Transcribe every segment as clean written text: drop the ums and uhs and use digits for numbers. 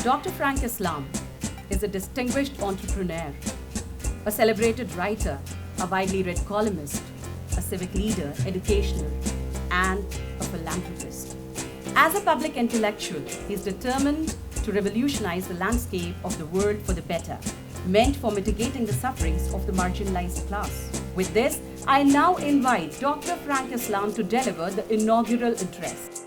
Dr. Frank Islam is a distinguished entrepreneur, a celebrated writer, a widely read columnist, a civic leader, educational, and a philanthropist. As a public intellectual, he is determined to revolutionize the landscape of the world for the better, meant for mitigating the sufferings of the marginalized class. With this, I now invite Dr. Frank Islam to deliver the inaugural address.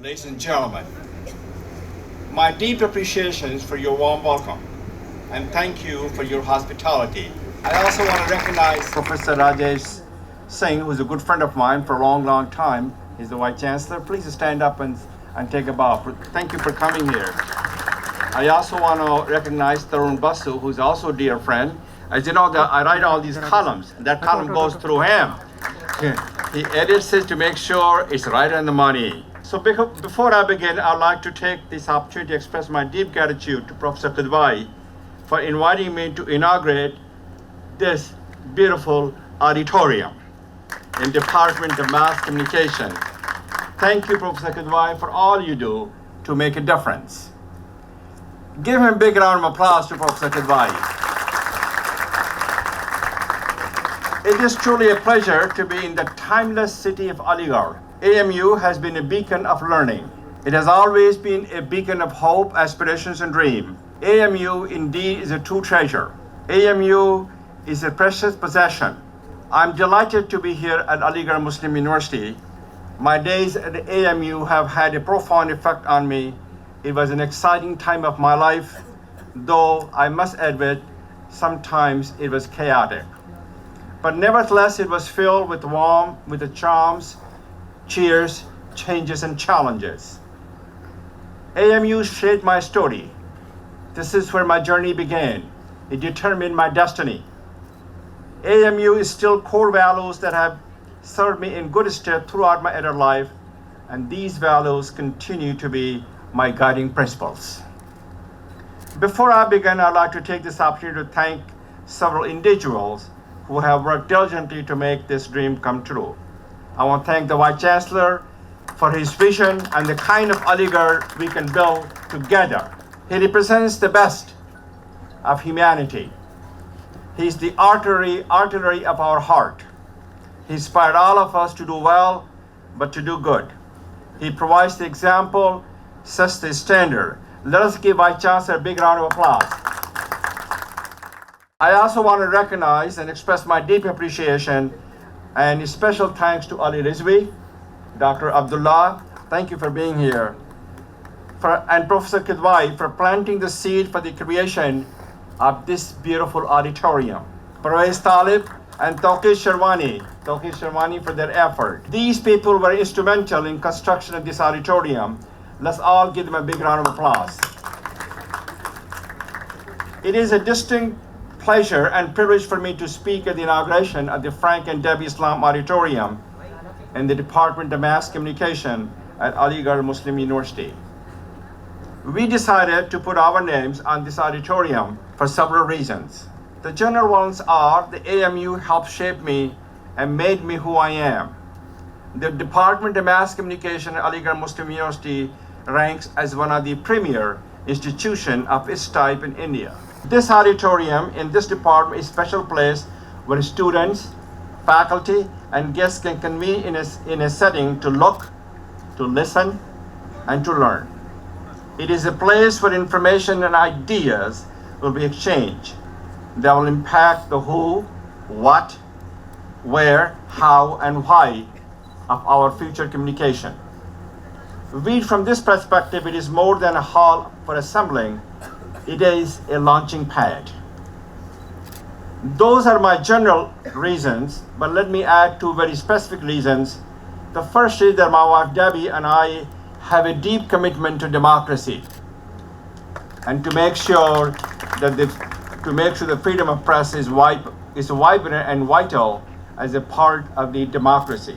Ladies and gentlemen, my deep appreciation for your warm welcome and thank you for your hospitality. I also want to recognize Professor Rajesh Singh, who's a good friend of mine for a long time. He's the Vice Chancellor. Please stand up and take a bow. Thank you for coming here. I also want to recognize Tarun Basu, who's also a dear friend. As you know, I write all these columns, and that column goes through him. He edits it to make sure it's right on the money. So before I begin, I'd like to take this opportunity to express my deep gratitude to Professor Kidwai for inviting me to inaugurate this beautiful auditorium in Department of Mass Communication. Thank you, Professor Kidwai, for all you do to make a difference. Give him a big round of applause to Professor Kidwai. It is truly a pleasure to be in the timeless city of Aligarh. AMU has been a beacon of learning. It has always been a beacon of hope, aspirations, and dream. AMU indeed is a true treasure. AMU is a precious possession. I'm delighted to be here at Aligarh Muslim University. My days at AMU have had a profound effect on me. It was an exciting time of my life, though I must admit, sometimes it was chaotic. But nevertheless, it was filled with warmth, with the charms, cheers, changes, and challenges. AMU shaped my story. This is where my journey began. It determined my destiny. AMU is still core values that have served me in good stead throughout my adult life, and these values continue to be my guiding principles. Before I begin, I'd like to take this opportunity to thank several individuals who have worked diligently to make this dream come true. I want to thank the Vice Chancellor for his vision and the kind of Aligarh we can build together. He represents the best of humanity. He's the artery of our heart. He inspired all of us to do well, but to do good. He provides the example, sets the standard. Let us give Vice Chancellor a big round of applause. I also want to recognize and express my deep appreciation and special thanks to Ali Rizvi, Dr. Abdullah, thank you for being here, and Professor Kidwai for planting the seed for the creation of this beautiful auditorium. Parvez Talib and Tawqir Sherwani for their effort. These people were instrumental in construction of this auditorium. Let's all give them a big round of applause. It is a distinct pleasure and privilege for me to speak at the inauguration of the Frank and Debbie Islam Auditorium in the Department of Mass Communication at Aligarh Muslim University. We decided to put our names on this auditorium for several reasons. The general ones are the AMU helped shape me and made me who I am. The Department of Mass Communication at Aligarh Muslim University ranks as one of the premier institutions of its type in India. This auditorium in this department is a special place where students, faculty, and guests can convene in a setting to look, to listen, and to learn. It is a place where information and ideas will be exchanged that will impact the who, what, where, how, and why of our future communication. Viewed from this perspective, it is more than a hall for assembling. It is a launching pad. Those are my general reasons, but let me add two very specific reasons. The first is that my wife Debbie and I have a deep commitment to democracy and to make sure that the freedom of press is vibrant and vital as a part of the democracy.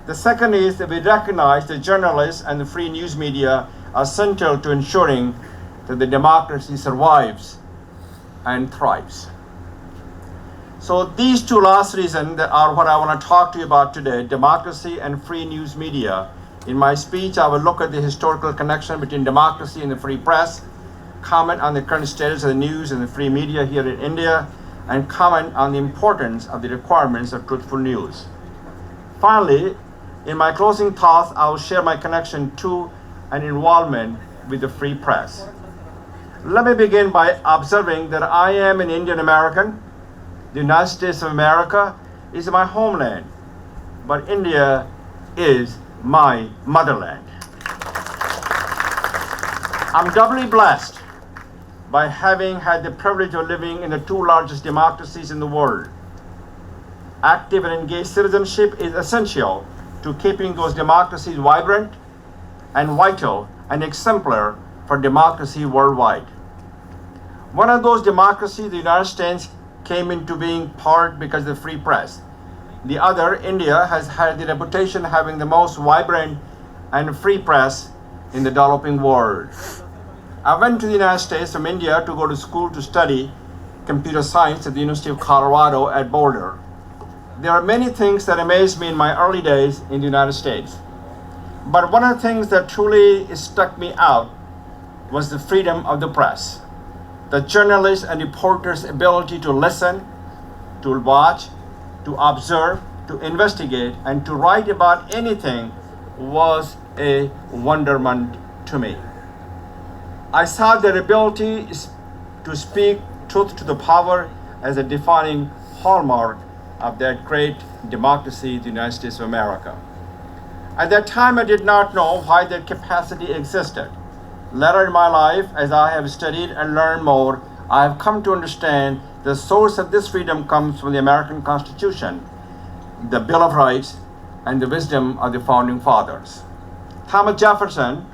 The second is that we recognize that journalists and the free news media are central to ensuring that the democracy survives and thrives. So these two last reasons are what I want to talk to you about today, democracy and free news media. In my speech, I will look at the historical connection between democracy and the free press, comment on the current status of the news and the free media here in India, and comment on the importance of the requirements of truthful news. Finally, in my closing thoughts, I will share my connection to and involvement with the free press. Let me begin by observing that I am an Indian American. The United States of America is my homeland, but India is my motherland. I'm doubly blessed by having had the privilege of living in the two largest democracies in the world. Active and engaged citizenship is essential to keeping those democracies vibrant and vital and exemplar for democracy worldwide. One of those democracies, the United States, came into being part because of the free press. The other, India, has had the reputation of having the most vibrant and free press in the developing world. I went to the United States from India to go to school to study computer science at the University of Colorado at Boulder. There are many things that amazed me in my early days in the United States. But one of the things that truly struck me out was the freedom of the press. The journalists and reporters' ability to listen, to watch, to observe, to investigate, and to write about anything was a wonderment to me. I saw their ability to speak truth to the power as a defining hallmark of that great democracy, the United States of America. At that time, I did not know why that capacity existed. Later in my life, as I have studied and learned more, I have come to understand the source of this freedom comes from the American Constitution, the Bill of Rights, and the wisdom of the founding fathers. Thomas Jefferson,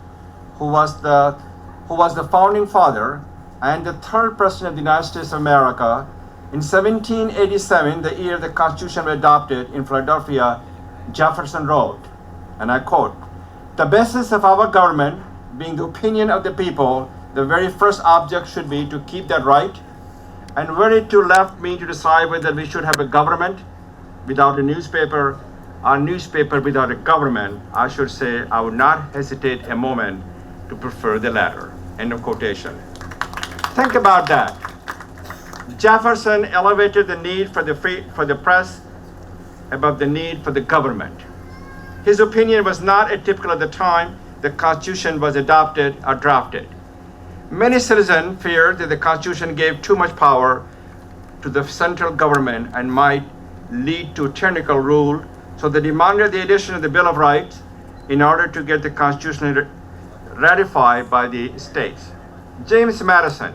who was the founding father and the third president of the United States of America, in 1787, the year the Constitution was adopted in Philadelphia, Jefferson wrote, and I quote, "The basis of our government being the opinion of the people, the very first object should be to keep that right, and were it to left me to decide whether we should have a government without a newspaper or newspaper without a government, I should say I would not hesitate a moment to prefer the latter." End of quotation. Think about that. Jefferson elevated the need for the press above the need for the government. His opinion was not atypical at the time the Constitution was adopted or drafted. Many citizens feared that the Constitution gave too much power to the central government and might lead to tyrannical rule, so they demanded the addition of the Bill of Rights in order to get the Constitution ratified by the states. James Madison,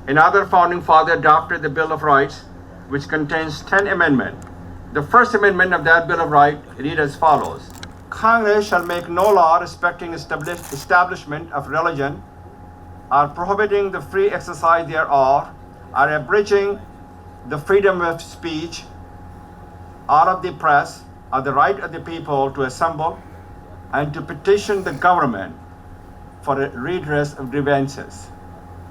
another founding father, adopted the Bill of Rights, which contains 10 amendments. The first amendment of that Bill of Rights reads as follows: Congress shall make no law respecting establishment of religion, or prohibiting the free exercise thereof, or abridging the freedom of speech, or of the press, or the right of the people to assemble and to petition the government for a redress of grievances.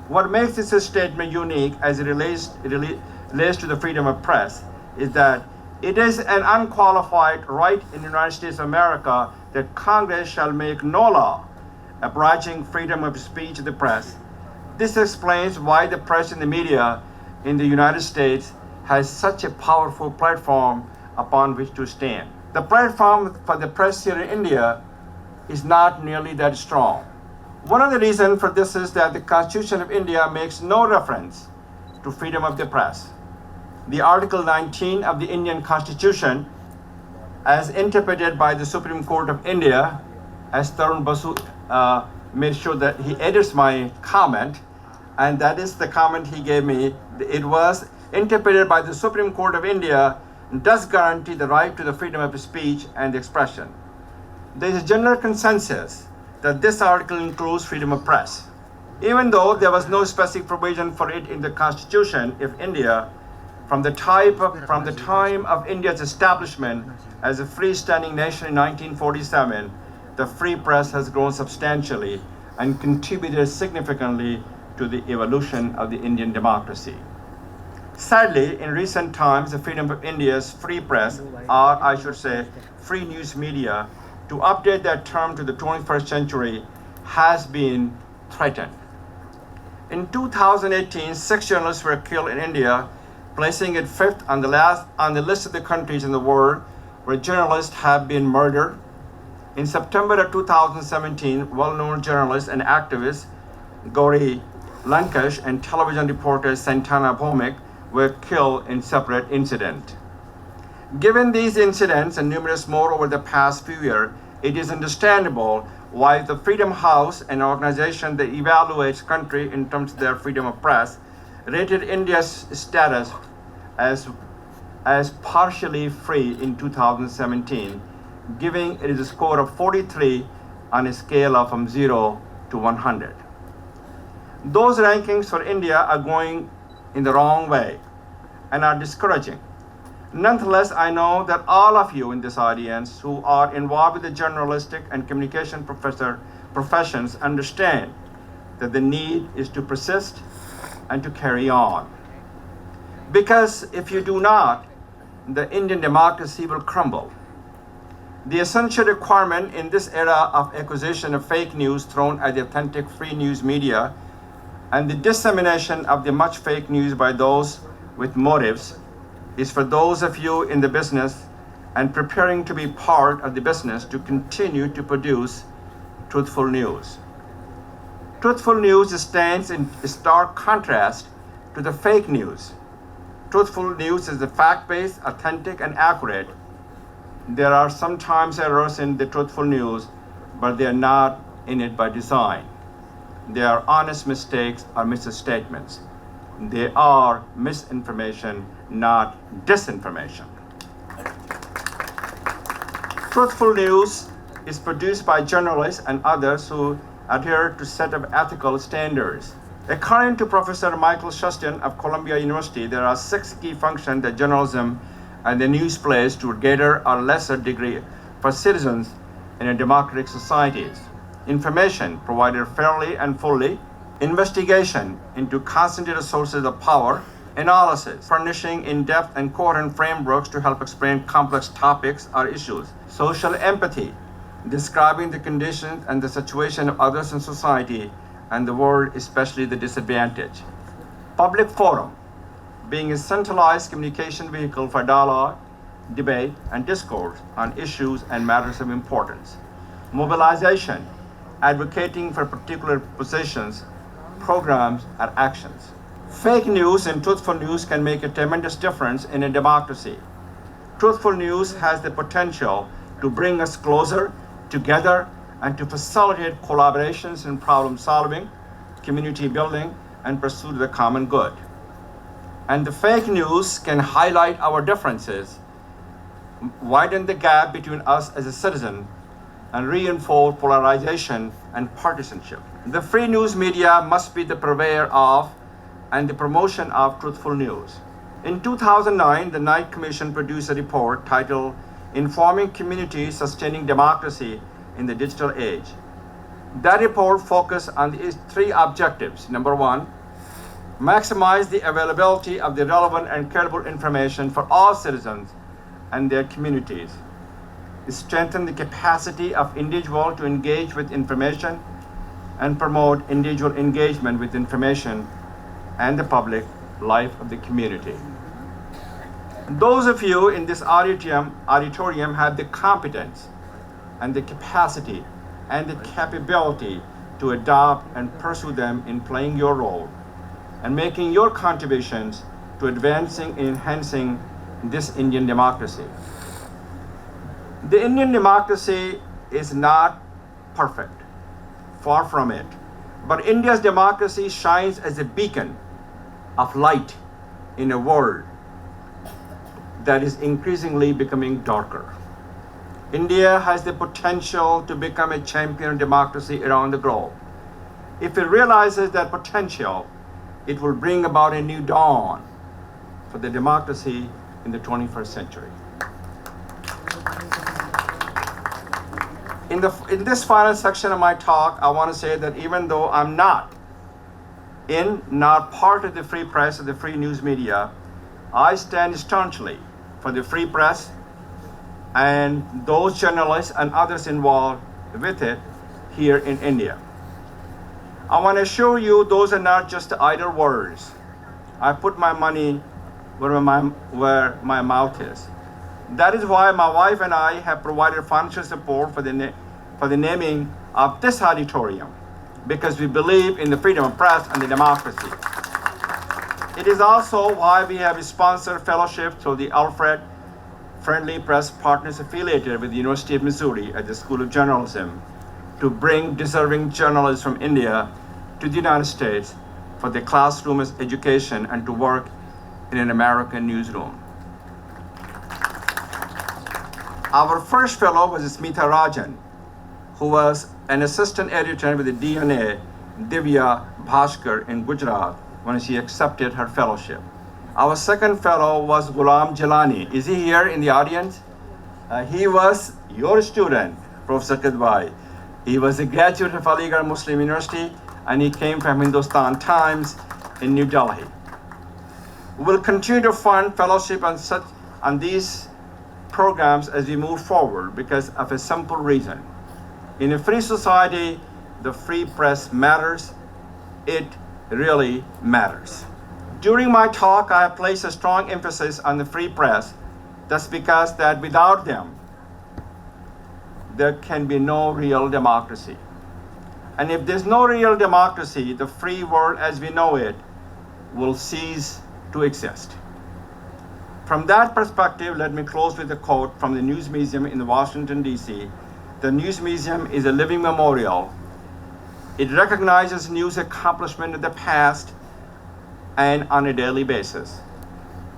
What makes this statement unique as it relates to the freedom of press is that it is an unqualified right in the United States of America that Congress shall make no law abridging freedom of speech of the press. This explains why the press and the media in the United States has such a powerful platform upon which to stand. The platform for the press here in India is not nearly that strong. One of the reasons for this is that the Constitution of India makes no reference to freedom of the press. The Article 19 of the Indian Constitution, as interpreted by the Supreme Court of India, as Tarun Basu made sure that he edits my comment, and that is the comment he gave me. It was interpreted by the Supreme Court of India, does guarantee the right to the freedom of speech and expression. There is a general consensus that this article includes freedom of press. Even though there was no specific provision for it in the Constitution of India, from the time of India's establishment as a freestanding nation in 1947, the free press has grown substantially and contributed significantly to the evolution of the Indian democracy. Sadly, in recent times, the freedom of India's free press, or I should say free news media, to update that term to the 21st century has been threatened. In 2018, 6 journalists were killed in India, placing it fifth on the list of the countries in the world where journalists have been murdered. In September of 2017, well-known journalist and activist Gauri Lankesh and television reporter Santana Bhowmik were killed in separate incidents. Given these incidents and numerous more over the past few years, it is understandable why the Freedom House, an organization that evaluates country in terms of their freedom of press, rated India's status as partially free in 2017, giving it a score of 43 on a scale of from 0 to 100. Those rankings for India are going in the wrong way and are discouraging. Nonetheless, I know that all of you in this audience who are involved with the journalistic and communication professions understand that the need is to persist and to carry on. Because if you do not, the Indian democracy will crumble. The essential requirement in this era of acquisition of fake news thrown at the authentic free news media and the dissemination of the much fake news by those with motives is for those of you in the business and preparing to be part of the business to continue to produce truthful news. Truthful news stands in stark contrast to the fake news. Truthful news is the fact-based, authentic, and accurate. There are sometimes errors in the truthful news, but they are not in it by design. They are honest mistakes or misstatements. They are misinformation, not disinformation. Truthful news is produced by journalists and others who adhere to a set of ethical standards. According to Professor Michael Shustin of Columbia University, there are 6 key functions that journalism and the news plays to a greater or lesser degree for citizens in a democratic society. Information provided fairly and fully, investigation into concentrated sources of power, analysis, furnishing in-depth and coherent frameworks to help explain complex topics or issues, social empathy, describing the conditions and the situation of others in society and the world, especially the disadvantaged. Public forum, being a centralized communication vehicle for dialogue, debate, and discourse on issues and matters of importance. Mobilization, advocating for particular positions, programs, or actions. Fake news and truthful news can make a tremendous difference in a democracy. Truthful news has the potential to bring us closer together and to facilitate collaborations in problem solving, community building, and pursuit of the common good. And the fake news can highlight our differences, widen the gap between us as a citizen, and reinforce polarization and partisanship. The free news media must be the purveyor of and the promotion of truthful news. In 2009, the Knight Commission produced a report titled Informing Communities Sustaining Democracy in the Digital Age. That report focused on these 3 objectives. Number 1, maximize the availability of the relevant and credible information for all citizens and their communities. Strengthen the capacity of individuals to engage with information and promote individual engagement with information and the public life of the community. Those of you in this auditorium have the competence and the capacity and the capability to adopt and pursue them in playing your role and making your contributions to advancing and enhancing this Indian democracy. The Indian democracy is not perfect, far from it, but India's democracy shines as a beacon of light in a world that is increasingly becoming darker. India has the potential to become a champion democracy around the globe. If it realizes that potential, it will bring about a new dawn for the democracy in the 21st century. In this final section of my talk, I want to say that even though I'm not part of the free press or the free news media, I stand staunchly for the free press and those journalists and others involved with it here in India. I want to assure you those are not just idle words. I put my money where my mouth is. That is why my wife and I have provided financial support for the naming of this auditorium, because we believe in the freedom of press and the democracy. It is also why we have sponsored fellowship through the Alfred Friendly Press Partners affiliated with the University of Missouri at the School of Journalism to bring deserving journalists from India to the United States for their classroom education and to work in an American newsroom. Our first fellow was Smita Rajan, who was an assistant editor with the DNA Divya Bhaskar in Gujarat when she accepted her fellowship. Our second fellow was Ghulam Jalani. Is he here in the audience? He was your student, Professor Kadwai. He was a graduate of Aligarh Muslim University, and he came from Hindustan Times in New Delhi. We will continue to fund fellowship on these programs as we move forward because of a simple reason. In a free society, the free press matters. It really matters. During my talk, I have placed a strong emphasis on the free press. That's because that without them, there can be no real democracy. And if there's no real democracy, the free world as we know it will cease to exist. From that perspective, let me close with a quote from the News Museum in Washington, D.C. The News Museum is a living memorial. It recognizes news accomplishment of the past and on a daily basis.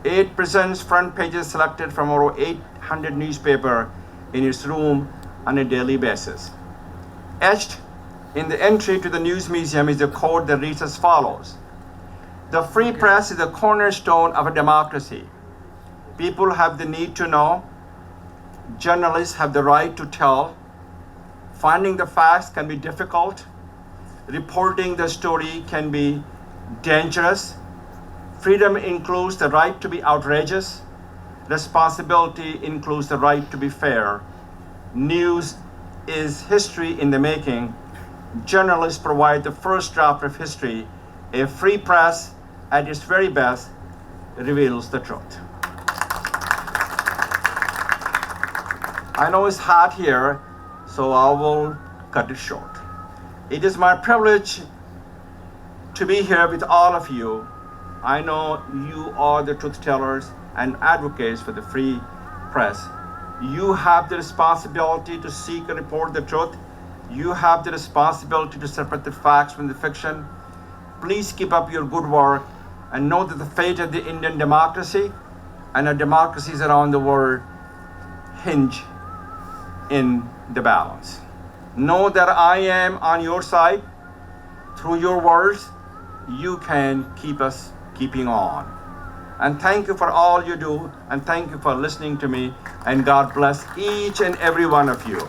It presents front pages selected from over 800 newspapers in its room on a daily basis. Etched in the entry to the News Museum is a quote that reads as follows: "The free press is the cornerstone of a democracy. People have the need to know. Journalists have the right to tell. Finding the facts can be difficult. Reporting the story can be dangerous. Freedom includes the right to be outrageous. Responsibility includes the right to be fair. News is history in the making. Journalists provide the first draft of history. A free press, at its very best, reveals the truth." I know it's hot here, so I will cut it short. It is my privilege to be here with all of you. I know you are the truth tellers and advocates for the free press. You have the responsibility to seek and report the truth. You have the responsibility to separate the facts from the fiction. Please keep up your good work and know that the fate of the Indian democracy and our democracies around the world hinge in the balance. Know that I am on your side. Through your words, you can keep us keeping on. And thank you for all you do, and thank you for listening to me, and God bless each and every one of you.